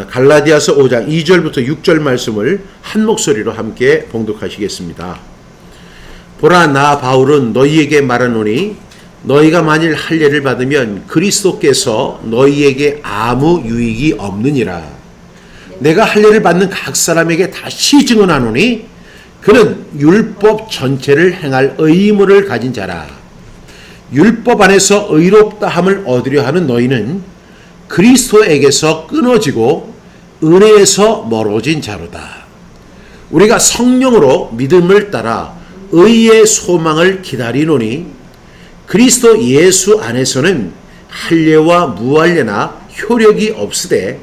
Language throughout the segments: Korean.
갈라디아서 5장 2절부터 6절 말씀을 한 목소리로 함께 봉독하시겠습니다. 보라, 나 바울은 너희에게 말하노니 너희가 만일 할례를 받으면 그리스도께서 너희에게 아무 유익이 없느니라. 내가 할례를 받는 각 사람에게 다시 증언하노니 그는 율법 전체를 행할 의무를 가진 자라. 율법 안에서 의롭다함을 얻으려 하는 너희는 그리스도에게서 끊어지고 은혜에서 멀어진 자로다. 우리가 성령으로 믿음을 따라 의의 소망을 기다리노니 그리스도 예수 안에서는 할례와 무할례나 효력이 없으되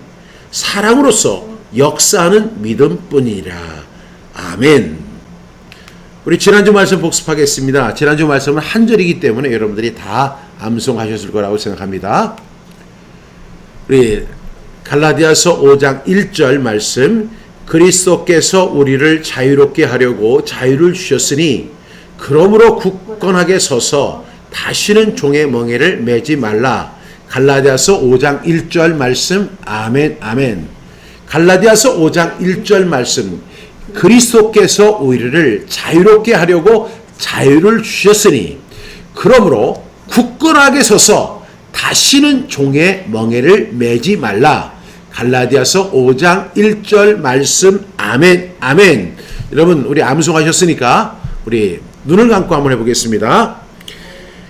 사랑으로서 역사하는 믿음뿐이라. 아멘. 우리 지난주 말씀 복습하겠습니다. 지난주 말씀은 한 절이기 때문에 여러분들이 다 암송하셨을 거라고 생각합니다. 우리 갈라디아서 5장 1절 말씀, 그리스도께서 우리를 자유롭게 하려고 자유를 주셨으니 그러므로 굳건하게 서서 다시는 종의 멍에를 매지 말라. 갈라디아서 5장 1절 말씀. 아멘, 아멘. 갈라디아서 5장 1절 말씀, 그리스도께서 우리를 자유롭게 하려고 자유를 주셨으니 그러므로 굳건하게 서서 다시는 종의 멍에를 매지 말라. 갈라디아서 5장 1절 말씀. 아멘, 아멘. 여러분, 우리 암송하셨으니까 우리 눈을 감고 한번 해보겠습니다.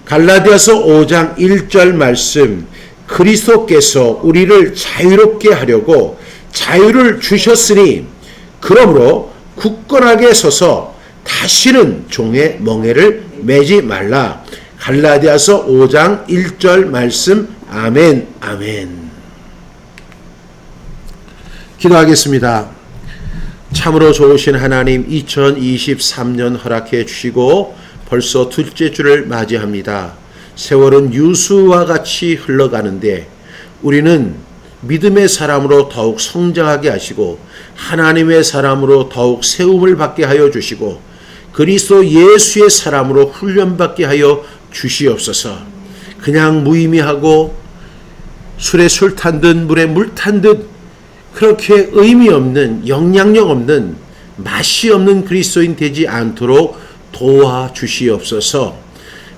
갈라디아서 5장 1절 말씀, 그리스도께서 우리를 자유롭게 하려고 자유를 주셨으니 그러므로 굳건하게 서서 다시는 종의 멍에를 매지 말라. 갈라디아서 5장 1절 말씀. 아멘, 아멘. 기도하겠습니다. 참으로 좋으신 하나님, 2023년 허락해 주시고 벌써 둘째 주를 맞이합니다. 세월은 유수와 같이 흘러가는데 우리는 믿음의 사람으로 더욱 성장하게 하시고 하나님의 사람으로 더욱 세움을 받게 하여 주시고 그리스도 예수의 사람으로 훈련받게 하여 주시옵소서. 그냥 무의미하고 술에 술 탄 듯 물에 물 탄 듯 그렇게 의미 없는, 영향력 없는, 맛이 없는 그리스도인 되지 않도록 도와주시옵소서.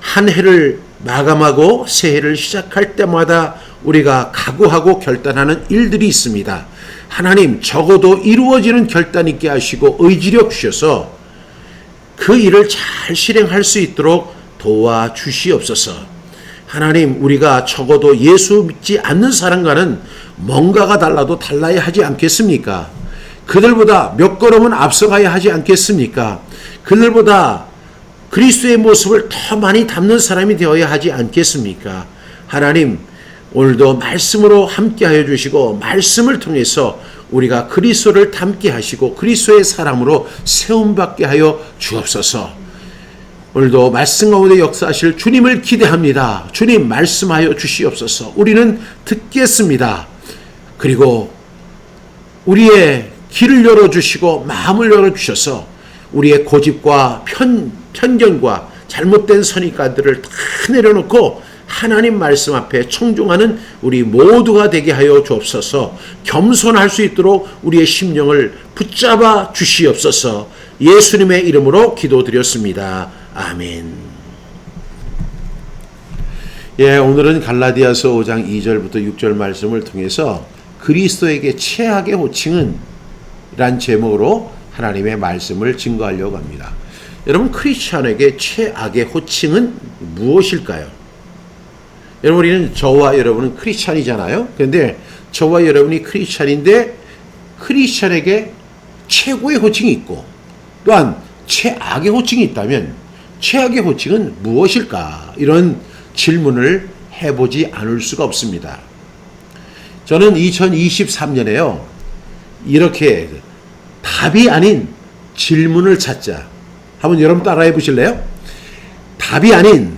한 해를 마감하고 새 해를 시작할 때마다 우리가 각오하고 결단하는 일들이 있습니다. 하나님, 적어도 이루어지는 결단 있게 하시고 의지력 주셔서 그 일을 잘 실행할 수 있도록 도와주시옵소서. 하나님, 우리가 적어도 예수 믿지 않는 사람과는 뭔가가 달라도 달라야 하지 않겠습니까? 그들보다 몇 걸음은 앞서가야 하지 않겠습니까? 그들보다 그리스도의 모습을 더 많이 담는 사람이 되어야 하지 않겠습니까? 하나님, 오늘도 말씀으로 함께하여 주시고 말씀을 통해서 우리가 그리스도를 닮게 하시고 그리스도의 사람으로 세움받게 하여 주옵소서. 오늘도 말씀 가운데 역사하실 주님을 기대합니다. 주님, 말씀하여 주시옵소서. 우리는 듣겠습니다. 그리고 우리의 길을 열어주시고 마음을 열어주셔서 우리의 고집과 편견과 잘못된 선입관들을 다 내려놓고 하나님 말씀 앞에 청중하는 우리 모두가 되게 하여 주옵소서. 겸손할 수 있도록 우리의 심령을 붙잡아 주시옵소서. 예수님의 이름으로 기도드렸습니다. 아멘. 오늘은 갈라디아서 5장 2절부터 6절 말씀을 통해서 그리스도에게 최악의 호칭은 란 제목으로 하나님의 말씀을 증거하려고 합니다. 여러분, 크리스찬에게 최악의 호칭은 무엇일까요? 여러분, 우리는 저와 여러분은 크리스찬이잖아요. 그런데 저와 여러분이 크리스찬인데 크리스찬에게 최고의 호칭이 있고 또한 최악의 호칭이 있다면 최악의 호칭은 무엇일까? 이런 질문을 해보지 않을 수가 없습니다. 저는 2023년에요. 이렇게 답이 아닌 질문을 찾자. 한번 여러분 따라해 보실래요? 답이 아닌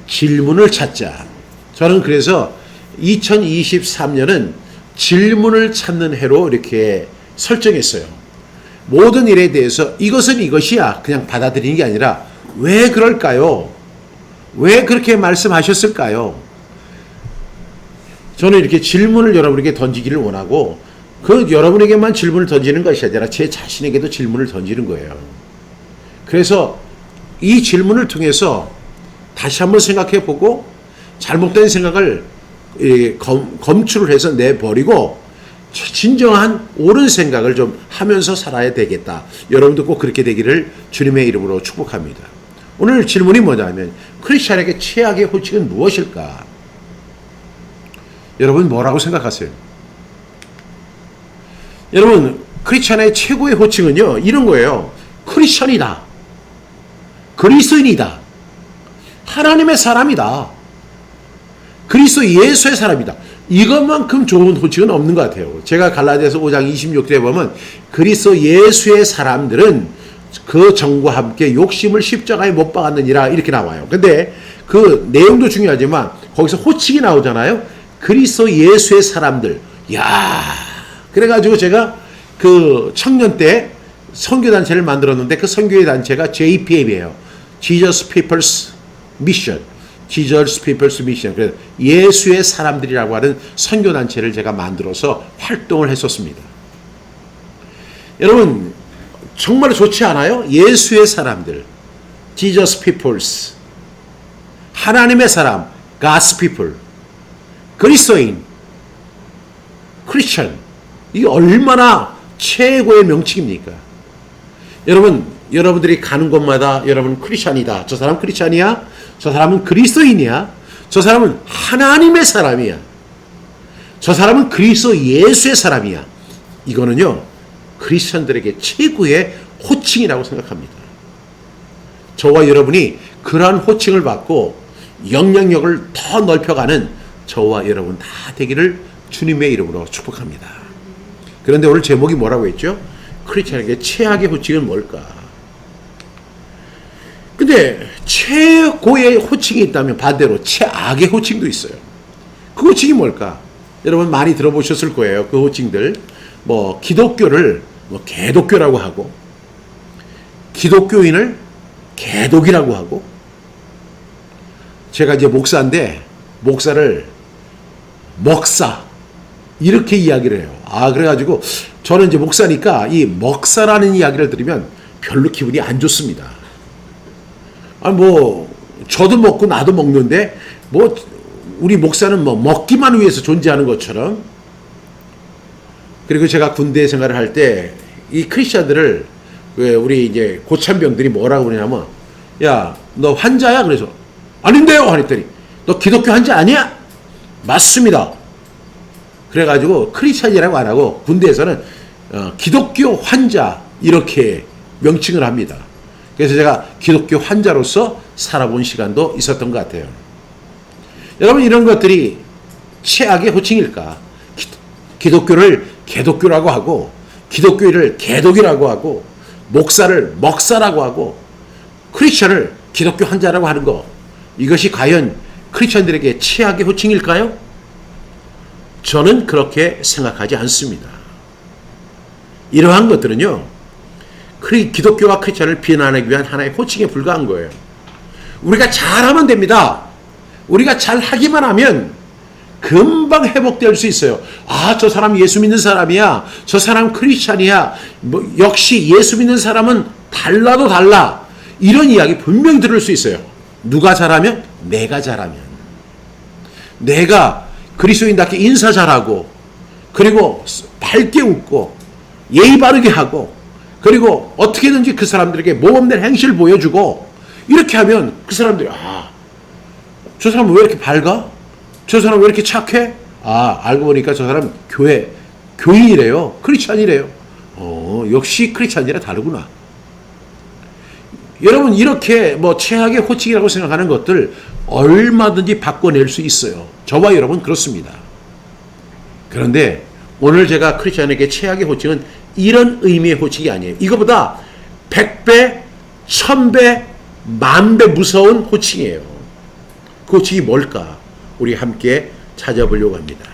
질문을 찾자. 저는 그래서 2023년은 질문을 찾는 해로 이렇게 설정했어요. 모든 일에 대해서 이것은 이것이야 그냥 받아들이는 게 아니라 왜 그럴까요? 왜 그렇게 말씀하셨을까요? 저는 이렇게 질문을 여러분에게 던지기를 원하고 그 여러분에게만 질문을 던지는 것이 아니라 제 자신에게도 질문을 던지는 거예요. 그래서 이 질문을 통해서 다시 한번 생각해 보고 잘못된 생각을 검출을 해서 내버리고 진정한 옳은 생각을 좀 하면서 살아야 되겠다. 여러분도 꼭 그렇게 되기를 주님의 이름으로 축복합니다. 오늘 질문이 뭐냐면 크리스찬에게 최악의 호칭은 무엇일까? 여러분 뭐라고 생각하세요? 여러분 크리스찬의 최고의 호칭은요 이런 거예요. 크리스찬이다. 그리스도인이다. 하나님의 사람이다. 그리스도 예수의 사람이다. 이것만큼 좋은 호칭은 없는 것 같아요. 제가 갈라디아서 5장 26절에 보면 그리스도 예수의 사람들은 그 정과 함께 욕심을 십자가에 못 박았느니라 이렇게 나와요. 근데 그 내용도 중요하지만 거기서 호칭이 나오잖아요. 그리스도 예수의 사람들. 야, 그래가지고 제가 그 청년 때 선교단체를 만들었는데 그 선교의 단체가 JPM이에요. Jesus People's Mission. Jesus People's Mission. 그래서 예수의 사람들이라고 하는 선교단체를 제가 만들어서 활동을 했었습니다. 여러분 정말 좋지 않아요? 예수의 사람들. Jesus People's. 하나님의 사람. God's People. 그리스도인. 크리스천. 이게 얼마나 최고의 명칭입니까? 여러분, 여러분들이 가는 곳마다 여러분 크리스찬이다. 저 사람 크리스찬이야? 저 사람은 그리스도인이야? 저 사람은 하나님의 사람이야? 저 사람은 그리스도 예수의 사람이야? 이거는요, 크리스찬들에게 최고의 호칭이라고 생각합니다. 저와 여러분이 그러한 호칭을 받고 영향력을 더 넓혀가는 저와 여러분 다 되기를 주님의 이름으로 축복합니다. 그런데 오늘 제목이 뭐라고 했죠? 크리스찬에게 최악의 호칭은 뭘까? 근데 최고의 호칭이 있다면 반대로 최악의 호칭도 있어요. 그 호칭이 뭘까? 여러분 많이 들어보셨을 거예요. 그 호칭들. 뭐 기독교를 뭐 개독교라고 하고, 기독교인을 개독이라고 하고, 제가 이제 목사인데 목사를 먹사 이렇게 이야기를 해요. 그래가지고 저는 이제 목사니까 이 먹사라는 이야기를 들으면 별로 기분이 안 좋습니다. 뭐 저도 먹고 나도 먹는데 뭐 우리 목사는 뭐 먹기만 위해서 존재하는 것처럼. 그리고 제가 군대 생활을 할 때 이 크리스찬들을 우리 이제 고참병들이 뭐라고 그러냐면, 야, 너 환자야? 그래서 아닌데요? 하랬더니 너 기독교 환자 아니야? 맞습니다. 그래가지고 크리스찬이라고 안 하고 군대에서는 기독교 환자 이렇게 명칭을 합니다. 그래서 제가 기독교 환자로서 살아본 시간도 있었던 것 같아요. 여러분 이런 것들이 최악의 호칭일까? 기독교를 개독교라고 하고, 기독교인을 개독이라고 하고, 목사를 먹사라고 하고, 크리스찬을 기독교 환자라고 하는 거, 이것이 과연 크리스찬들에게 최악의 호칭일까요? 저는 그렇게 생각하지 않습니다. 이러한 것들은요, 기독교와 크리스찬을 비난하기 위한 하나의 호칭에 불과한 거예요. 우리가 잘하면 됩니다. 우리가 잘하기만 하면 금방 회복될 수 있어요. 저 사람 예수 믿는 사람이야. 저 사람 크리스찬이야. 뭐 역시 예수 믿는 사람은 달라도 달라. 이런 이야기 분명히 들을 수 있어요. 누가 잘하면? 내가 잘하면. 내가 그리스도인답게 인사 잘하고, 그리고 밝게 웃고, 예의 바르게 하고, 그리고 어떻게든지 그 사람들에게 모범된 행실을 보여주고, 이렇게 하면 그 사람들이 저 사람은 왜 이렇게 밝아? 저 사람 왜 이렇게 착해? 알고 보니까 저 사람 교인이래요. 크리스찬이래요. 역시 크리스찬이라 다르구나. 여러분 이렇게 뭐 최악의 호칭이라고 생각하는 것들 얼마든지 바꿔낼 수 있어요. 저와 여러분 그렇습니다. 그런데 오늘 제가 크리스찬에게 최악의 호칭은 이런 의미의 호칭이 아니에요. 이거보다 100배, 1000배, 10,000배 무서운 호칭이에요. 그 호칭이 뭘까? 우리 함께 찾아보려고 합니다.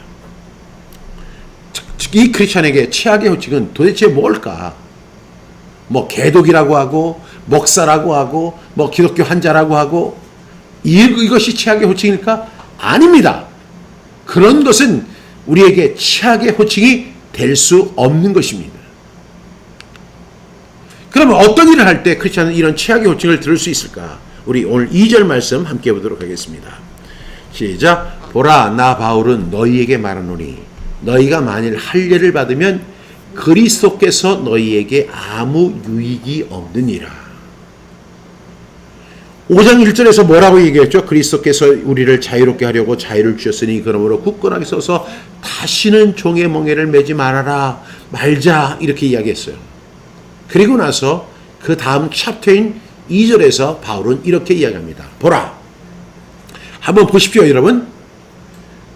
이 크리스찬에게 최악의 호칭은 도대체 뭘까? 뭐 개독이라고 하고, 목사라고 하고, 뭐 기독교 환자라고 하고, 이것이 최악의 호칭일까? 아닙니다. 그런 것은 우리에게 최악의 호칭이 될 수 없는 것입니다. 그러면 어떤 일을 할 때 크리스찬은 이런 최악의 호칭을 들을 수 있을까? 우리 오늘 2절 말씀 함께 보도록 하겠습니다. 시작. 보라, 나 바울은 너희에게 말하노니 너희가 만일 할례를 받으면 그리스도께서 너희에게 아무 유익이 없느니라. 5장 1절에서 뭐라고 얘기했죠? 그리스도께서 우리를 자유롭게 하려고 자유를 주셨으니 그러므로 굳건하게 서서 다시는 종의 멍에를 매지 말자 이렇게 이야기했어요. 그리고 나서 그 다음 챕터인 2절에서 바울은 이렇게 이야기합니다. 보라, 한번 보십시오 여러분.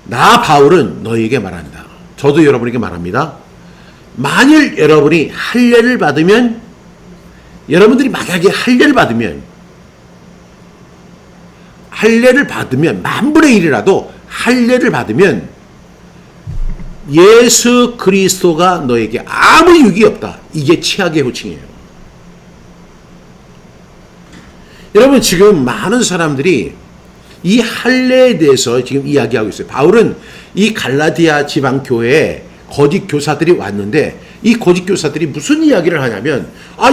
나 바울은 너희에게 말한다. 저도 여러분에게 말합니다. 만일 여러분이 할례를 받으면, 여러분들이 만약에 할례를 받으면 만분의 1이라도 할례를 받으면 예수 그리스도가 너에게 아무 유익이 없다. 이게 최악의 호칭이에요. 여러분, 지금 많은 사람들이 이 할례에 대해서 지금 이야기하고 있어요. 바울은 이 갈라디아 지방 교회에 거짓 교사들이 왔는데 이 거짓 교사들이 무슨 이야기를 하냐면,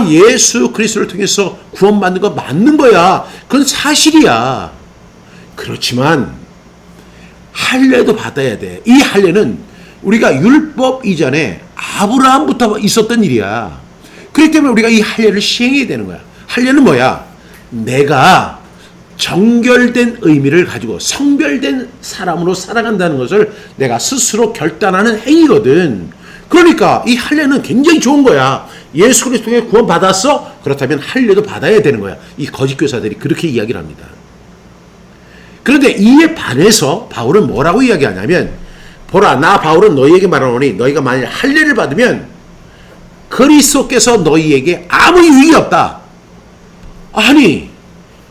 예수 그리스도를 통해서 구원받는 거 맞는 거야. 그건 사실이야. 그렇지만 할례도 받아야 돼. 이 할례는 우리가 율법 이전에 아브라함부터 있었던 일이야. 그렇기 때문에 우리가 이 할례를 시행해야 되는 거야. 할례는 뭐야? 내가 정결된 의미를 가지고 성별된 사람으로 살아간다는 것을 내가 스스로 결단하는 행위거든. 그러니까 이 할례는 굉장히 좋은 거야. 예수 그리스도의 구원 받았어? 그렇다면 할례도 받아야 되는 거야. 이 거짓 교사들이 그렇게 이야기를 합니다. 그런데 이에 반해서 바울은 뭐라고 이야기하냐면, 보라, 나 바울은 너희에게 말하노니 너희가 만일 할례를 받으면 그리스도께서 너희에게 아무 유익이 없다. 아니,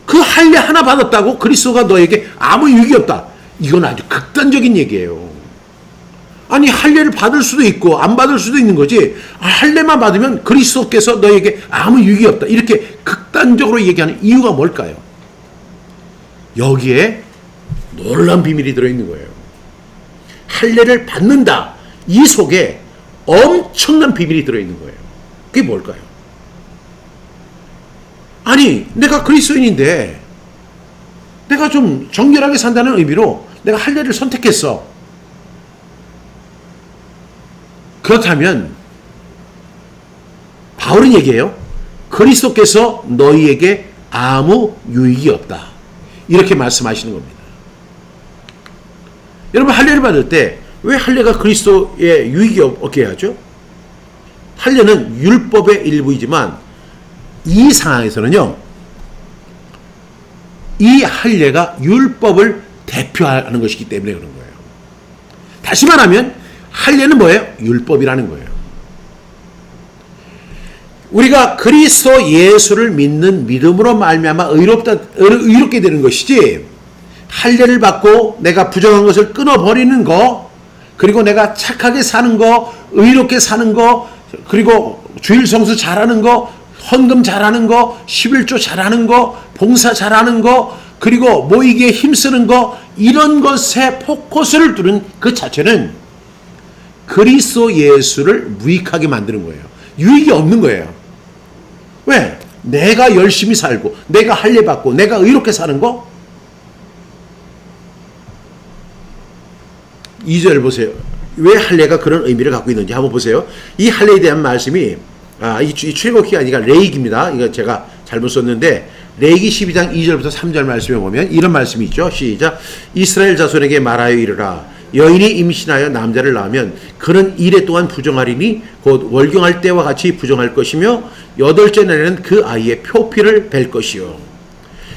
그 할례 하나 받았다고 그리스도가 너에게 아무 유익이 없다. 이건 아주 극단적인 얘기예요. 아니, 할례를 받을 수도 있고 안 받을 수도 있는 거지. 할례만 받으면 그리스도께서 너에게 아무 유익이 없다. 이렇게 극단적으로 얘기하는 이유가 뭘까요? 여기에 놀라운 비밀이 들어있는 거예요. 할례를 받는다. 이 속에 엄청난 비밀이 들어있는 거예요. 그게 뭘까요? 아니, 내가 그리스도인인데 내가 좀 정결하게 산다는 의미로 내가 할례를 선택했어. 그렇다면 바울은 얘기해요. 그리스도께서 너희에게 아무 유익이 없다. 이렇게 말씀하시는 겁니다. 여러분, 할례를 받을 때 왜 할례가 그리스도의 유익이 없게 하죠? 할례는 율법의 일부이지만 이 상황에서는요, 이 할례가 율법을 대표하는 것이기 때문에 그런 거예요. 다시 말하면 할례는 뭐예요? 율법이라는 거예요. 우리가 그리스도 예수를 믿는 믿음으로 말미암아 의롭게 되는 것이지, 할례를 받고 내가 부정한 것을 끊어버리는 거, 그리고 내가 착하게 사는 거, 의롭게 사는 거, 그리고 주일 성수 잘하는 거, 헌금 잘하는 거, 11조 잘하는 거, 봉사 잘하는 거, 그리고 모이기에 힘쓰는 거, 이런 것에 포커스를 두는 그 자체는 그리스도 예수를 무익하게 만드는 거예요. 유익이 없는 거예요. 왜? 내가 열심히 살고, 내가 할례 받고, 내가 의롭게 사는 거? 2절 보세요. 왜 할례가 그런 의미를 갖고 있는지 한번 보세요. 이 할례에 대한 말씀이, 이 출애굽기가 아니라 레위기입니다. 이거 제가 잘못 썼는데, 레위기 12장 2절부터 3절 말씀에 보면 이런 말씀이 있죠. 시작. 이스라엘 자손에게 말하여 이르라. 여인이 임신하여 남자를 낳으면 그는 이래 또한 부정하리니 곧 월경할 때와 같이 부정할 것이며 여덟째 날에는 그 아이의 표피를 벨 것이요.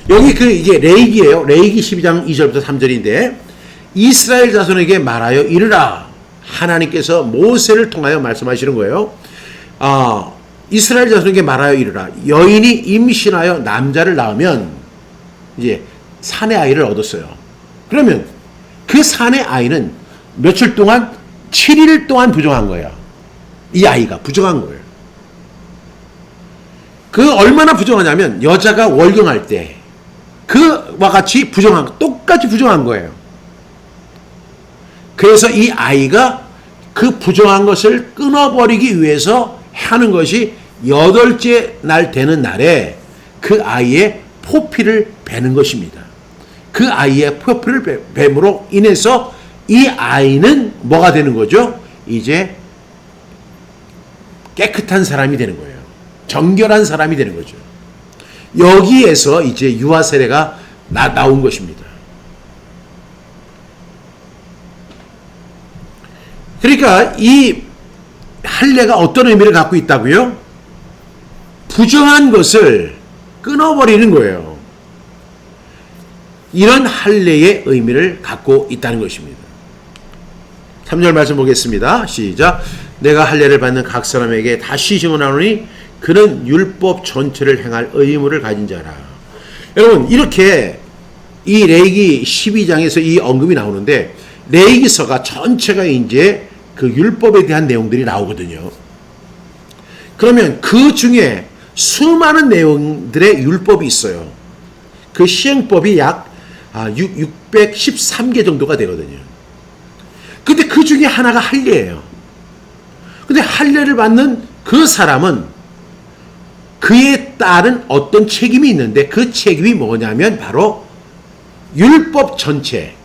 여기 이게 레위기예요. 레위기 12장 2절부터 3절인데, 이스라엘 자손에게 말하여 이르라. 하나님께서 모세를 통하여 말씀하시는 거예요. 이스라엘 자손에게 말하여 이르라. 여인이 임신하여 남자를 낳으면 이제 사내 아이를 얻었어요. 그러면 그 사내 아이는 며칠 동안, 7일 동안 부정한 거예요. 이 아이가 부정한 거예요. 그 얼마나 부정하냐면 여자가 월경할 때 그와 같이 똑같이 부정한 거예요. 그래서 이 아이가 그 부정한 것을 끊어버리기 위해서 하는 것이 8째 날 되는 날에 그 아이의 포피를 베는 것입니다. 그 아이의 포피를 뱀으로 인해서 이 아이는 뭐가 되는 거죠? 이제 깨끗한 사람이 되는 거예요. 정결한 사람이 되는 거죠. 여기에서 이제 유아 세례가 나온 것입니다. 그러니까 이 할례가 어떤 의미를 갖고 있다고요? 부정한 것을 끊어버리는 거예요. 이런 할례의 의미를 갖고 있다는 것입니다. 3절 말씀 보겠습니다. 시작. 내가 할례를 받는 각 사람에게 다시 증언하노니 그는 율법 전체를 행할 의무를 가진 자라. 여러분, 이렇게 이 레위기 12장에서 이 언급이 나오는데 레위기서가 전체가 이제 그 율법에 대한 내용들이 나오거든요. 그러면 그 중에 수많은 내용들의 율법이 있어요. 그 시행법이 약 613개 정도가 되거든요. 근데 그 중에 하나가 할례예요. 근데 할례를 받는 그 사람은 그에 따른 어떤 책임이 있는데 그 책임이 뭐냐면 바로 율법 전체.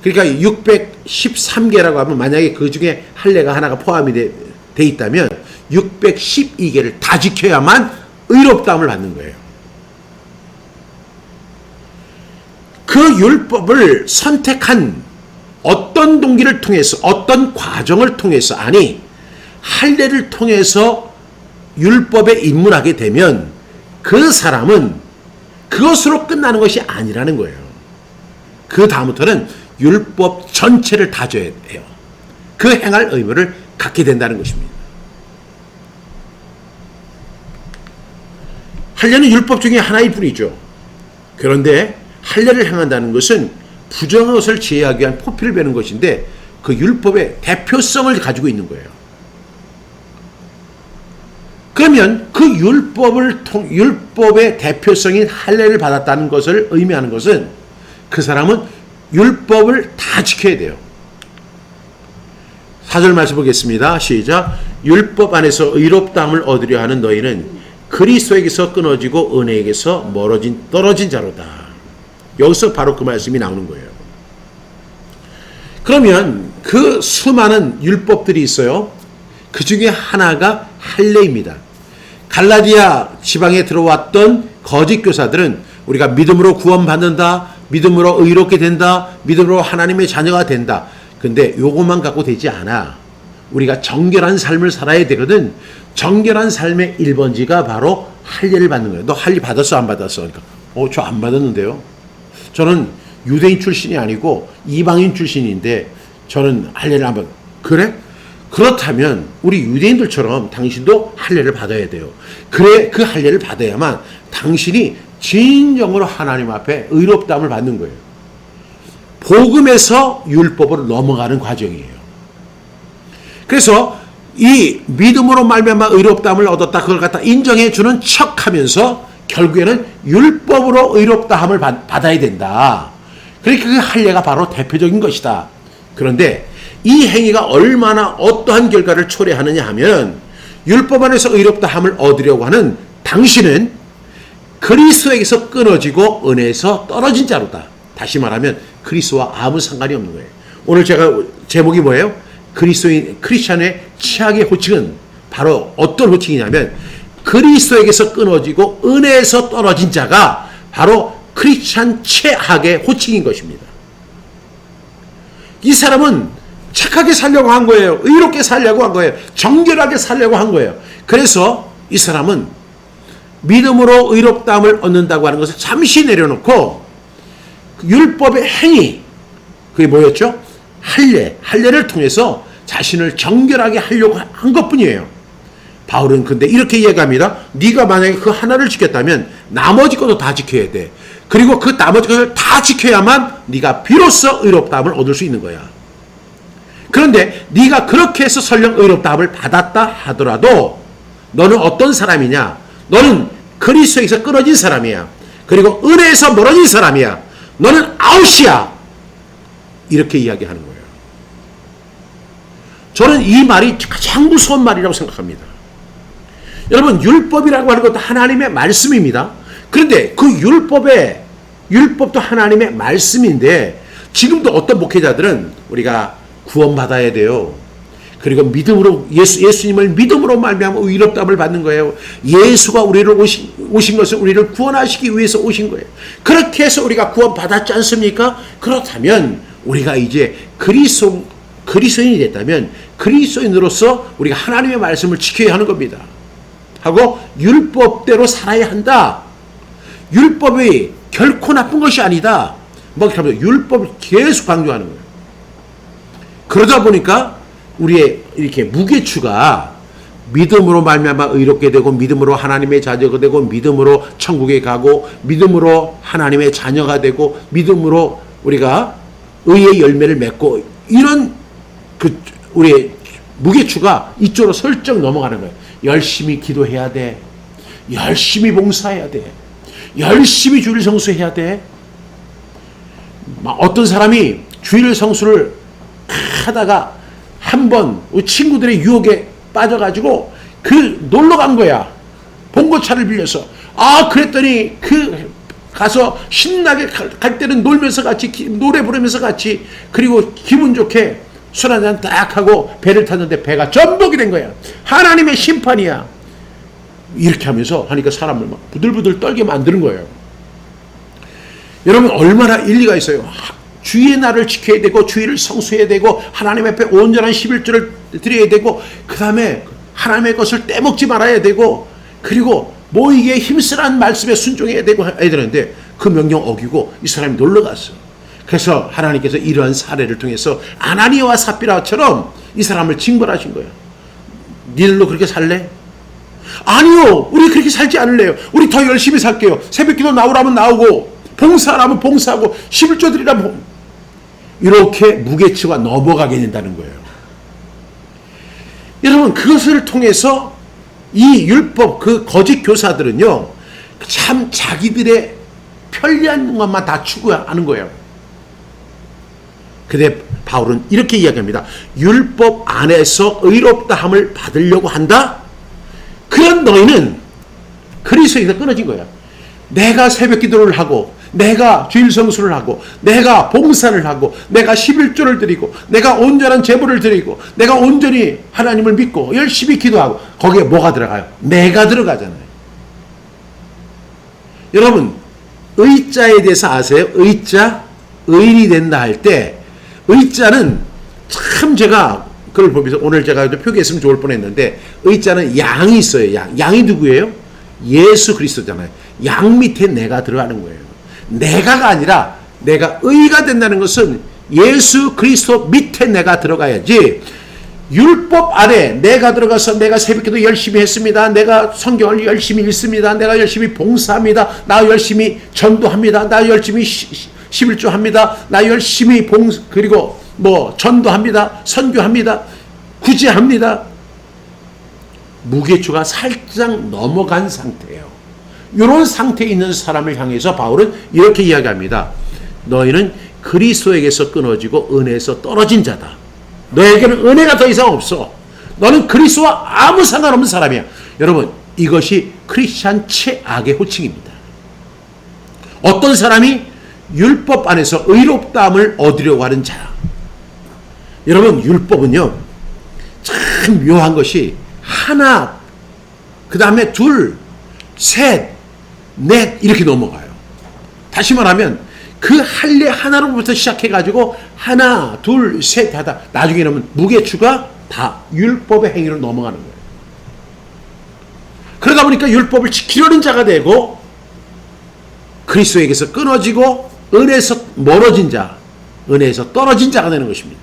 그러니까 613개라고 하면 만약에 그 중에 할례가 하나가 포함이 돼 있다면 612개를 다 지켜야만 의롭다함을 받는 거예요. 그 율법을 선택한 어떤 동기를 통해서 어떤 과정을 통해서 아니 할례를 통해서 율법에 입문하게 되면 그 사람은 그것으로 끝나는 것이 아니라는 거예요. 그 다음부터는 율법 전체를 다 져야 해요. 그 행할 의무를 갖게 된다는 것입니다. 할례는 율법 중에 하나일 뿐이죠. 그런데 할례를 행한다는 것은 부정한 것을 제하기 위한 포피를 베는 것인데 그 율법의 대표성을 가지고 있는 거예요. 그러면 그 율법의 대표성인 할례를 받았다는 것을 의미하는 것은 그 사람은 율법을 다 지켜야 돼요. 4절 말씀 보겠습니다. 시작. 율법 안에서 의롭다함을 얻으려 하는 너희는 그리스도에게서 끊어지고 은혜에게서 떨어진 자로다. 여기서 바로 그 말씀이 나오는 거예요. 그러면 그 수많은 율법들이 있어요. 그 중에 하나가 할례입니다. 갈라디아 지방에 들어왔던 거짓 교사들은 우리가 믿음으로 구원받는다, 믿음으로 의롭게 된다, 믿음으로 하나님의 자녀가 된다. 근데 요것만 갖고 되지 않아. 우리가 정결한 삶을 살아야 되거든. 정결한 삶의 1번지가 바로 할례를 받는 거예요. 너 할례 받았어, 안 받았어? 그러니까 저 안 받았는데요. 저는 유대인 출신이 아니고 이방인 출신인데 저는 할례를 안 받았어요. 그래? 그렇다면 우리 유대인들처럼 당신도 할례를 받아야 돼요. 그래, 그 할례를 받아야만 당신이 진정으로 하나님 앞에 의롭다함을 받는 거예요. 복음에서 율법으로 넘어가는 과정이에요. 그래서 이 믿음으로 말미암아 의롭다함을 얻었다, 그걸 갖다 인정해 주는 척하면서 결국에는 율법으로 의롭다함을 받아야 된다. 그러니까 그 할례가 바로 대표적인 것이다. 그런데 이 행위가 얼마나 어떠한 결과를 초래하느냐 하면 율법 안에서 의롭다함을 얻으려고 하는 당신은 그리스도에게서 끊어지고 은혜에서 떨어진 자로다. 다시 말하면 그리스도와 아무 상관이 없는 거예요. 오늘 제가 제목이 뭐예요? 크리스찬의 최악의 호칭은 바로 어떤 호칭이냐면 그리스도에게서 끊어지고 은혜에서 떨어진 자가 바로 크리스찬 최악의 호칭인 것입니다. 이 사람은 착하게 살려고 한 거예요. 의롭게 살려고 한 거예요. 정결하게 살려고 한 거예요. 그래서 이 사람은 믿음으로 의롭다함을 얻는다고 하는 것을 잠시 내려놓고 율법의 행위, 그게 뭐였죠? 할례를 통해서 자신을 정결하게 하려고 한 것뿐이에요. 바울은 근데 이렇게 이야기합니다. 네가 만약에 그 하나를 지켰다면 나머지 것도 다 지켜야 돼. 그리고 그 나머지 것을 다 지켜야만 네가 비로소 의롭다함을 얻을 수 있는 거야. 그런데 네가 그렇게 해서 설령 의롭다함을 받았다 하더라도 너는 어떤 사람이냐? 너는 그리스도에서 끊어진 사람이야. 그리고 은혜에서 멀어진 사람이야. 너는 아웃이야. 이렇게 이야기하는 거예요. 저는 이 말이 가장 무서운 말이라고 생각합니다. 여러분, 율법이라고 하는 것도 하나님의 말씀입니다. 그런데 그 율법도 하나님의 말씀인데, 지금도 어떤 목회자들은 우리가 구원받아야 돼요. 그리고 믿음으로 예수님을 믿음으로 말미암아 의롭다함을 받는 거예요. 예수가 우리를 오신 것은 우리를 구원하시기 위해서 오신 거예요. 그렇게 해서 우리가 구원받았지 않습니까? 그렇다면 우리가 이제 그리스도인이 됐다면 그리스도인으로서 우리가 하나님의 말씀을 지켜야 하는 겁니다. 하고 율법대로 살아야 한다. 율법이 결코 나쁜 것이 아니다. 뭐 그러면 율법을 계속 강조하는 거예요. 그러다 보니까 우리의 이렇게 무게추가 믿음으로 말미암아 의롭게 되고, 믿음으로 하나님의 자녀가 되고, 믿음으로 천국에 가고, 믿음으로 하나님의 자녀가 되고, 믿음으로 우리가 의의 열매를 맺고, 이런 우리의 무게추가 이쪽으로 슬쩍 넘어가는 거예요. 열심히 기도해야 돼. 열심히 봉사해야 돼. 열심히 주일 성수해야 돼. 어떤 사람이 주일 성수를 하다가 한번 친구들의 유혹에 빠져가지고 놀러 간 거야. 봉고차를 빌려서. 그랬더니 가서 신나게 갈 때는 놀면서 같이 노래 부르면서 같이, 그리고 기분 좋게 술 한잔 딱 하고 배를 탔는데 배가 전복이 된 거야. 하나님의 심판이야. 이렇게 하면서 하니까 사람을 막 부들부들 떨게 만드는 거예요. 여러분, 얼마나 일리가 있어요. 주의 날을 지켜야 되고, 주의를 성수해야 되고, 하나님 앞에 온전한 11조를 드려야 되고, 그 다음에 하나님의 것을 떼먹지 말아야 되고, 그리고 모이기에 힘쓰라는 말씀에 순종해야 되고 해야 되는데, 그 명령 어기고 이 사람이 놀러 갔어. 그래서 하나님께서 이러한 사례를 통해서 아나니아와 삽비라처럼 이 사람을 징벌하신 거예요. 니들도 그렇게 살래? 아니요, 우리 그렇게 살지 않을래요. 우리 더 열심히 살게요. 새벽기도 나오라면 나오고, 봉사하라면 봉사하고, 11조 드리라면. 이렇게 무게추가 넘어가게 된다는 거예요. 여러분, 그것을 통해서 이 율법, 거짓 교사들은요, 참 자기들의 편리한 것만 다 추구하는 거예요. 근데 바울은 이렇게 이야기합니다. 율법 안에서 의롭다함을 받으려고 한다? 그런 너희는 그리스도에서 끊어진 거야. 내가 새벽 기도를 하고, 내가 주일 성수를 하고, 내가 봉사를 하고, 내가 11조를 드리고, 내가 온전한 제물을 드리고, 내가 온전히 하나님을 믿고 열심히 기도하고, 거기에 뭐가 들어가요? 내가 들어가잖아요. 여러분, 의자에 대해서 아세요? 의자, 의인이 된다 할 때, 의자는 참 제가 그걸 보면서 오늘 제가 표기했으면 좋을 뻔했는데, 의자는 양이 있어요. 양이 누구예요? 예수 그리스도잖아요. 양 밑에 내가 들어가는 거예요. 내가가 아니라 내가 의가 된다는 것은 예수 그리스도 밑에 내가 들어가야지, 율법 아래 내가 들어가서 내가 새벽기도 열심히 했습니다. 내가 성경을 열심히 읽습니다. 내가 열심히 봉사합니다. 나 열심히 전도합니다. 나 열심히 11조 합니다. 나 열심히 그리고 전도합니다. 선교합니다. 구제합니다. 무게추가 살짝 넘어간 상태예요. 이런 상태에 있는 사람을 향해서 바울은 이렇게 이야기합니다. 너희는 그리스도에게서 끊어지고 은혜에서 떨어진 자다. 너에게는 은혜가 더 이상 없어. 너는 그리스도와 아무 상관없는 사람이야. 여러분, 이것이 크리스찬 최악의 호칭입니다. 어떤 사람이 율법 안에서 의롭다함을 얻으려고 하는 자. 여러분, 율법은요, 참 묘한 것이 하나, 그 다음에 둘, 셋, 넷 이렇게 넘어가요. 다시 말하면 그 할례 하나로부터 시작해가지고 하나, 둘, 셋 하다 나중에는 무게추가 다 율법의 행위로 넘어가는 거예요. 그러다 보니까 율법을 지키려는 자가 되고, 그리스도에게서 끊어지고 은혜에서 멀어진 자, 은혜에서 떨어진 자가 되는 것입니다.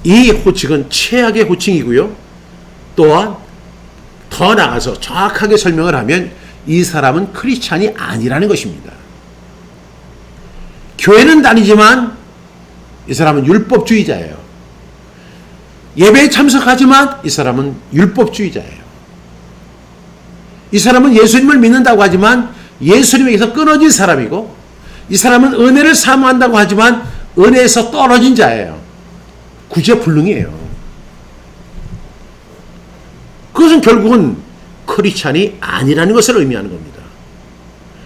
이 호칭은 최악의 호칭이고요. 또한 더 나아가서 정확하게 설명을 하면 이 사람은 크리스찬이 아니라는 것입니다. 교회는 다니지만 이 사람은 율법주의자예요. 예배에 참석하지만 이 사람은 율법주의자예요. 이 사람은 예수님을 믿는다고 하지만 예수님에게서 끊어진 사람이고, 이 사람은 은혜를 사모한다고 하지만 은혜에서 떨어진 자예요. 구제불능이에요. 그것은 결국은 크리스찬이 아니라는 것을 의미하는 겁니다.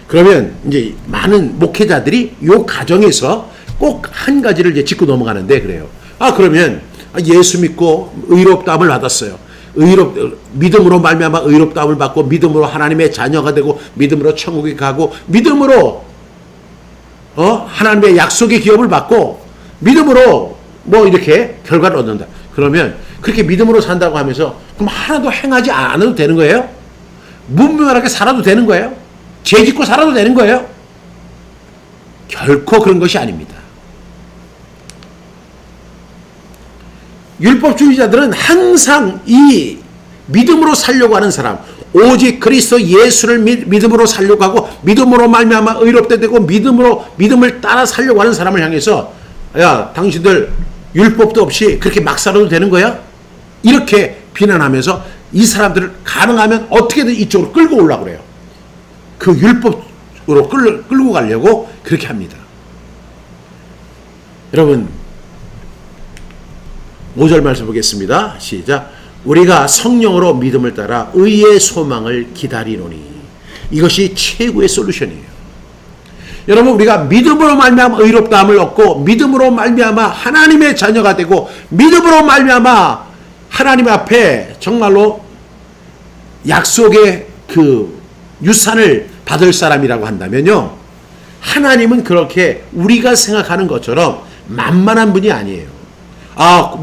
그러면 이제 많은 목회자들이 이 가정에서 꼭 한 가지를 이제 짚고 넘어가는데 그래요. 그러면 예수 믿고 의롭다함을 받았어요. 믿음으로 말미암아 의롭다함을 받고 믿음으로 하나님의 자녀가 되고 믿음으로 천국에 가고 믿음으로 하나님의 약속의 기업을 받고 믿음으로 뭐 이렇게 결과를 얻는다. 그러면 그렇게 믿음으로 산다고 하면서 그럼 하나도 행하지 않아도 되는 거예요? 무분별하게 살아도 되는 거예요? 죄 짓고 살아도 되는 거예요? 결코 그런 것이 아닙니다. 율법주의자들은 항상 이 믿음으로 살려고 하는 사람, 오직 그리스도 예수를 믿음으로 살려고 하고 믿음으로 말미암아 의롭게 되고 믿음을 따라 살려고 하는 사람을 향해서 야, 당신들 율법도 없이 그렇게 막 살아도 되는 거야? 이렇게 비난하면서 이 사람들을 가능하면 어떻게든 이쪽으로 끌고 오려고 그래요. 그 율법으로 끌고 가려고 그렇게 합니다. 여러분 5절 말씀 보겠습니다. 시작. 우리가 성령으로 믿음을 따라 의의 소망을 기다리노니. 이것이 최고의 솔루션이에요. 여러분 우리가 믿음으로 말미암아 의롭다함을 얻고 믿음으로 말미암아 하나님의 자녀가 되고 믿음으로 말미암아 하나님 앞에 정말로 약속의 그 유산을 받을 사람이라고 한다면요, 하나님은 그렇게 우리가 생각하는 것처럼 만만한 분이 아니에요.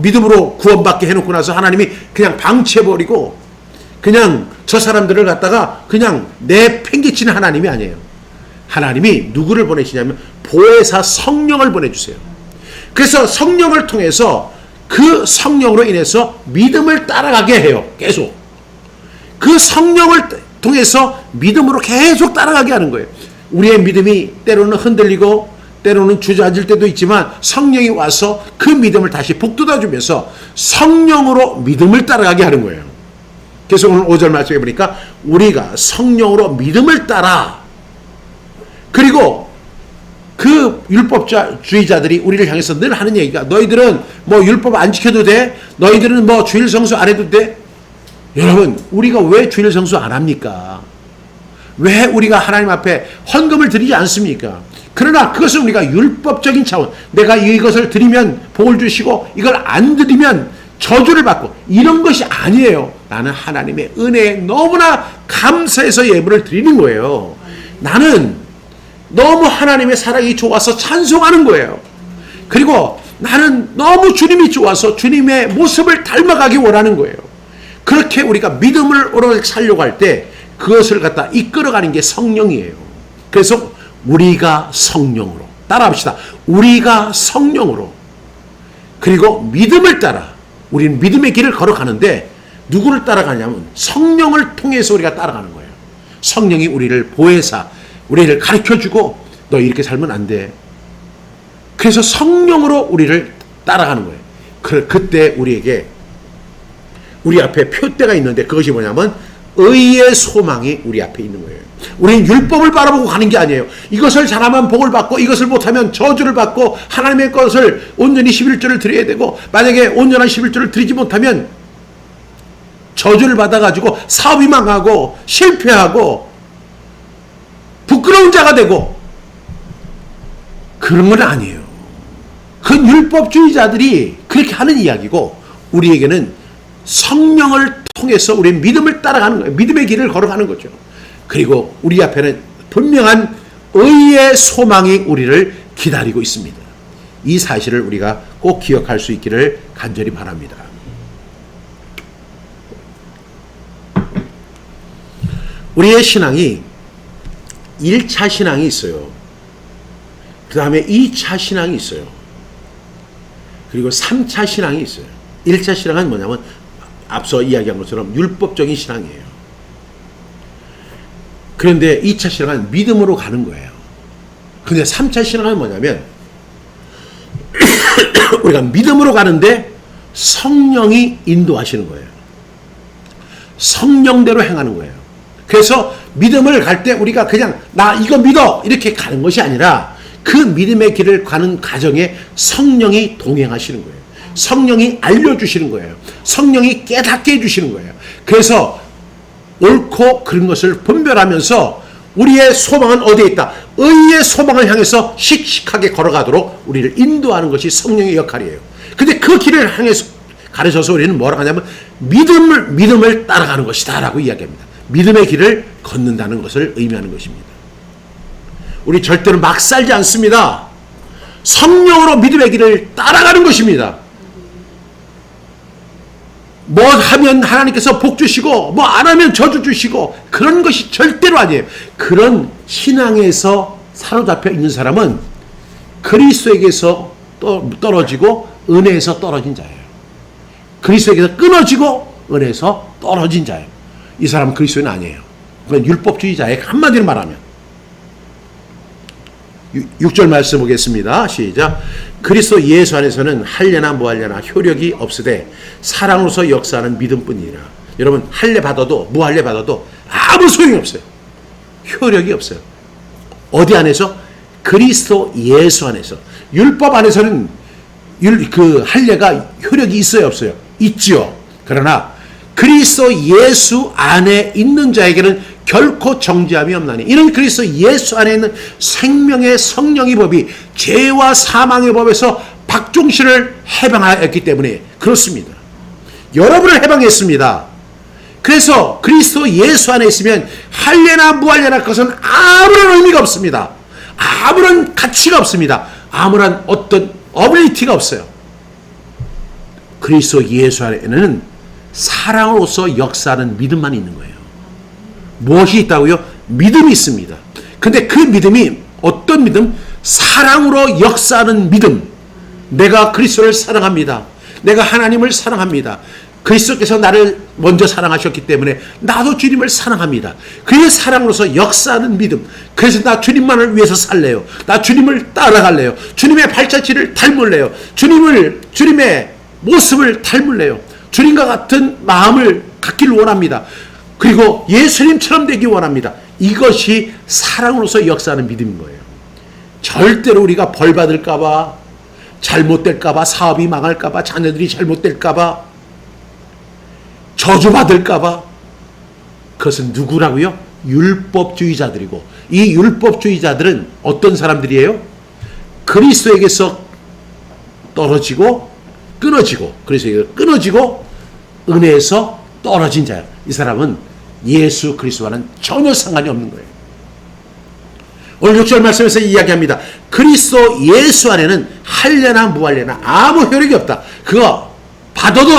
믿음으로 구원받게 해놓고 나서 하나님이 그냥 방치해버리고 그냥 저 사람들을 갖다가 그냥 내팽개치는 하나님이 아니에요. 하나님이 누구를 보내시냐면 보혜사 성령을 보내주세요. 그래서 성령을 통해서 그 성령으로 인해서 믿음을 따라가게 해요. 계속 그 성령을 통해서 믿음으로 계속 따라가게 하는 거예요. 우리의 믿음이 때로는 흔들리고 때로는 주저앉을 때도 있지만 성령이 와서 그 믿음을 다시 북돋아주면서 성령으로 믿음을 따라가게 하는 거예요. 그래서 오늘 5절 말씀해 보니까 우리가 성령으로 믿음을 따라, 그리고 그 율법주의자들이 우리를 향해서 늘 하는 얘기가 너희들은 뭐 율법 안 지켜도 돼? 너희들은 뭐 주일 성수 안 해도 돼? 여러분 우리가 왜 주일 성수 안 합니까? 왜 우리가 하나님 앞에 헌금을 드리지 않습니까? 그러나 그것은 우리가 율법적인 차원, 내가 이것을 드리면 복을 주시고 이걸 안 드리면 저주를 받고 이런 것이 아니에요. 나는 하나님의 은혜에 너무나 감사해서 예물을 드리는 거예요. 나는 너무 하나님의 사랑이 좋아서 찬송하는 거예요. 그리고 나는 너무 주님이 좋아서 주님의 모습을 닮아가기 원하는 거예요. 그렇게 우리가 믿음을 살려고 할 때 그것을 갖다 이끌어가는 게 성령이에요. 그래서 우리가 성령으로 따라합시다. 우리가 성령으로, 그리고 믿음을 따라 우리는 믿음의 길을 걸어가는데 누구를 따라가냐면 성령을 통해서 우리가 따라가는 거예요. 성령이 우리를 보혜사, 우리를 가르쳐주고 너 이렇게 살면 안 돼. 그래서 성령으로 우리를 따라가는 거예요. 그때 우리에게 우리 앞에 표대가 있는데 그것이 뭐냐면 의의 소망이 우리 앞에 있는 거예요. 우리는 율법을 바라보고 가는 게 아니에요. 이것을 잘하면 복을 받고 이것을 못하면 저주를 받고 하나님의 것을 온전히 11조를 드려야 되고 만약에 온전한 11조를 드리지 못하면 저주를 받아가지고 사업이 망하고 실패하고 부끄러운 자가 되고 그런 건 아니에요. 그건 율법주의자들이 그렇게 하는 이야기고 우리에게는 성령을 통해서 우리는 믿음을 따라가는 거예요. 믿음의 길을 걸어가는 거죠. 그리고 우리 앞에는 분명한 의의 소망이 우리를 기다리고 있습니다. 이 사실을 우리가 꼭 기억할 수 있기를 간절히 바랍니다. 우리의 신앙이 1차 신앙이 있어요. 그 다음에 2차 신앙이 있어요. 그리고 3차 신앙이 있어요. 1차 신앙은 뭐냐면 앞서 이야기한 것처럼 율법적인 신앙이에요. 그런데 2차 신앙은 믿음으로 가는 거예요. 근데 3차 신앙은 뭐냐면 우리가 믿음으로 가는데 성령이 인도하시는 거예요. 성령대로 행하는 거예요. 그래서 믿음을 갈 때 우리가 그냥 나 이거 믿어 이렇게 가는 것이 아니라 그 믿음의 길을 가는 과정에 성령이 동행하시는 거예요. 성령이 알려주시는 거예요. 성령이 깨닫게 해주시는 거예요. 그래서 옳고 그른 것을 분별하면서 우리의 소망은 어디에 있다? 의의 소망을 향해서 씩씩하게 걸어가도록 우리를 인도하는 것이 성령의 역할이에요. 근데 그 길을 향해서 가르쳐서 우리는 뭐라고 하냐면 믿음을 따라가는 것이다 라고 이야기합니다. 믿음의 길을 걷는다는 것을 의미하는 것입니다. 우리 절대로 막 살지 않습니다. 성령으로 믿음의 길을 따라가는 것입니다. 뭐 하면 하나님께서 복 주시고 뭐 안 하면 저주 주시고 그런 것이 절대로 아니에요. 그런 신앙에서 사로잡혀 있는 사람은 그리스도에게서 떨어지고 은혜에서 떨어진 자예요. 그리스도에게서 끊어지고 은혜에서 떨어진 자예요. 이 사람은 그리스도인 아니에요. 그건 율법주의자예요. 한마디로 말하면. 6절 말씀 보겠습니다. 시작. 그리스도 예수 안에서는 할례나 무할례나 효력이 없으되 사랑으로서 역사하는 믿음뿐이라. 여러분 할례 받아도 무할례 받아도 아무 소용이 없어요. 효력이 없어요. 어디 안에서? 그리스도 예수 안에서. 율법 안에서는 그 할례가 효력이 있어요 없어요? 있지요. 그러나 그리스도 예수 안에 있는 자에게는 결코 정죄함이 없나니 이는 그리스도 예수 안에 있는 생명의 성령의 법이 죄와 사망의 법에서 박종신을 해방하였기 때문에 그렇습니다. 여러분을 해방했습니다. 그래서 그리스도 예수 안에 있으면 할례나 무할례나 그것은 아무런 의미가 없습니다. 아무런 가치가 없습니다. 아무런 어떤 어빌리티가 없어요. 그리스도 예수 안에는 사랑으로서 역사하는 믿음만 있는 거예요. 무엇이 있다고요? 믿음이 있습니다. 근데 그 믿음이 어떤 믿음? 사랑으로 역사하는 믿음. 내가 그리스도를 사랑합니다. 내가 하나님을 사랑합니다. 그리스도께서 나를 먼저 사랑하셨기 때문에 나도 주님을 사랑합니다. 그의 사랑으로서 역사하는 믿음. 그래서 나 주님만을 위해서 살래요. 나 주님을 따라갈래요. 주님의 발자취를 닮을래요. 주님의 모습을 닮을래요. 주님과 같은 마음을 갖기를 원합니다. 그리고 예수님처럼 되기 원합니다. 이것이 사랑으로서 역사하는 믿음인 거예요. 절대로 우리가 벌 받을까봐, 잘못될까봐, 사업이 망할까봐, 자녀들이 잘못될까봐, 저주받을까봐, 그것은 누구라고요? 율법주의자들이고, 이 율법주의자들은 어떤 사람들이에요? 그리스도에게서 떨어지고 끊어지고, 그리스도에게서 끊어지고 은혜에서 떨어진 자예요. 이 사람은 예수 그리스도와는 전혀 상관이 없는 거예요. 오늘 6절 말씀에서 이야기합니다. 그리스도 예수 안에는 할례나 무할례나 아무 효력이 없다. 그거 받아도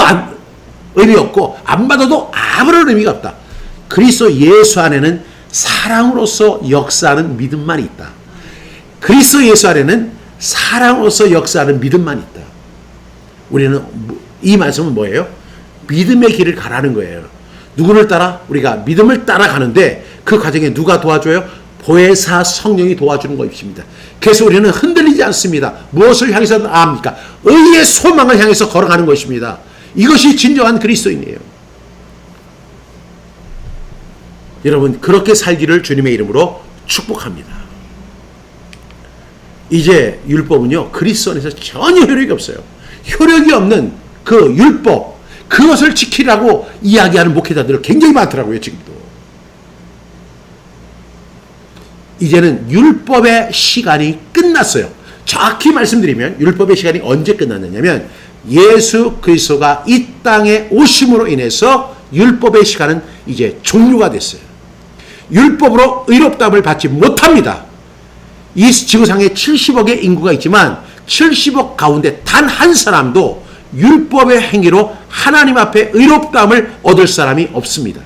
의미 없고 안 받아도 아무런 의미가 없다. 그리스도 예수 안에는 사랑으로서 역사하는 믿음만 있다. 그리스도 예수 안에는 사랑으로서 역사하는 믿음만 있다. 우리는 이 말씀은 뭐예요? 믿음의 길을 가라는 거예요. 누구를 따라? 우리가 믿음을 따라가는데 그 과정에 누가 도와줘요? 보혜사 성령이 도와주는 것입니다. 그래서 우리는 흔들리지 않습니다. 무엇을 향해서 나갑니까? 의의 소망을 향해서 걸어가는 것입니다. 이것이 진정한 그리스도인이에요. 여러분 그렇게 살기를 주님의 이름으로 축복합니다. 이제 율법은요 그리스도 안에서 전혀 효력이 없어요. 효력이 없는 그 율법 그것을 지키라고 이야기하는 목회자들 굉장히 많더라고요. 지금도. 이제는 율법의 시간이 끝났어요. 정확히 말씀드리면 율법의 시간이 언제 끝났느냐면 예수 그리스도가 이 땅에 오심으로 인해서 율법의 시간은 이제 종료가 됐어요. 율법으로 의롭다함을 받지 못합니다. 이 지구상에 70억의 인구가 있지만 70억 가운데 단 한 사람도 율법의 행위로 하나님 앞에 의롭다함을 얻을 사람이 없습니다.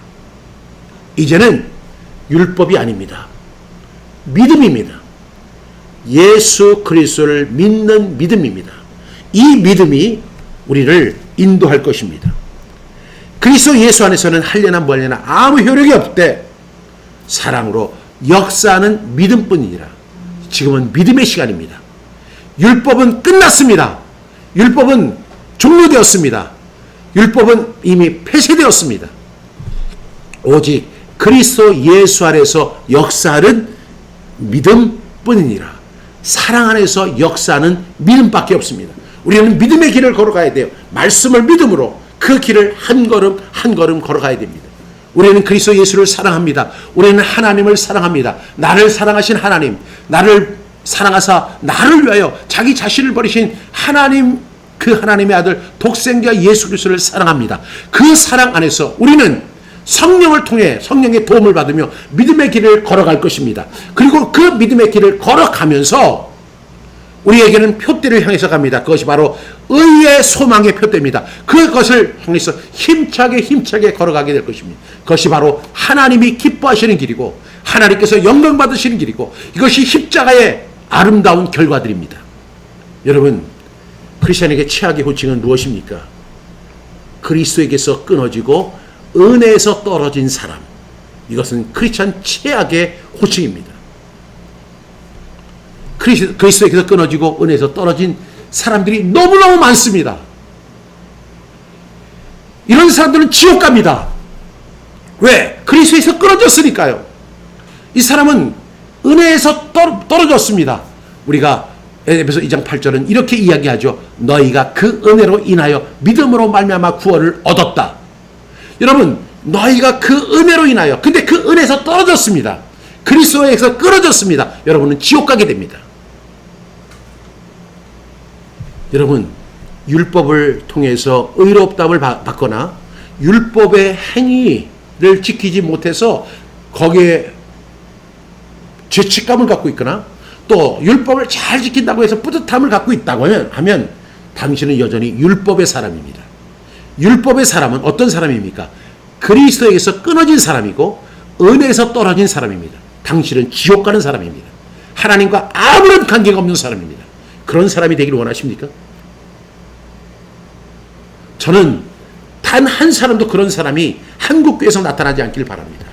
이제는 율법이 아닙니다. 믿음입니다. 예수 그리스도를 믿는 믿음입니다. 이 믿음이 우리를 인도할 것입니다. 그리스도 예수 안에서는 할례나 무할례나 아무 효력이 없되 사랑으로 역사하는 믿음뿐이니라. 지금은 믿음의 시간입니다. 율법은 끝났습니다. 율법은 종료되었습니다. 율법은 이미 폐쇄되었습니다. 오직 그리스도 예수 안에서 역사하는 믿음뿐이니라. 사랑 안에서 역사하는 믿음밖에 없습니다. 우리는 믿음의 길을 걸어가야 돼요. 말씀을 믿음으로 그 길을 한 걸음 한 걸음 걸어가야 됩니다. 우리는 그리스도 예수를 사랑합니다. 우리는 하나님을 사랑합니다. 나를 사랑하신 하나님, 나를 사랑하사 나를 위하여 자기 자신을 버리신 하나님, 그 하나님의 아들 독생자 예수 그리스도를 사랑합니다. 그 사랑 안에서 우리는 성령을 통해 성령의 도움을 받으며 믿음의 길을 걸어갈 것입니다. 그리고 그 믿음의 길을 걸어가면서 우리에게는 표대를 향해서 갑니다. 그것이 바로 의의 소망의 표대입니다. 그것을 향해서 힘차게 걸어가게 될 것입니다. 그것이 바로 하나님이 기뻐하시는 길이고 하나님께서 영광 받으시는 길이고 이것이 십자가의 아름다운 결과들입니다. 여러분, 크리스천에게 최악의 호칭은 무엇입니까? 그리스도에게서 끊어지고 은혜에서 떨어진 사람. 이것은 크리스천 최악의 호칭입니다. 그리스도에게서 끊어지고 은혜에서 떨어진 사람들이 너무너무 많습니다. 이런 사람들은 지옥 갑니다. 왜? 그리스도에서 끊어졌으니까요. 이 사람은 은혜에서 떨어졌습니다. 우리가 에베소 2장 8절은 이렇게 이야기하죠. 너희가 그 은혜로 인하여 믿음으로 말미암아 구원을 얻었다. 여러분, 너희가 그 은혜로 인하여, 근데 그 은혜에서 떨어졌습니다. 그리스도에서 끊어졌습니다. 여러분은 지옥 가게 됩니다. 여러분, 율법을 통해서 의롭다함을 받거나 율법의 행위를 지키지 못해서 거기에 죄책감을 갖고 있거나 또 율법을 잘 지킨다고 해서 뿌듯함을 갖고 있다고 하면 당신은 여전히 율법의 사람입니다. 율법의 사람은 어떤 사람입니까? 그리스도에게서 끊어진 사람이고 은혜에서 떨어진 사람입니다. 당신은 지옥 가는 사람입니다. 하나님과 아무런 관계가 없는 사람입니다. 그런 사람이 되기를 원하십니까? 저는 단 한 사람도 그런 사람이 한국교회에서 나타나지 않기를 바랍니다.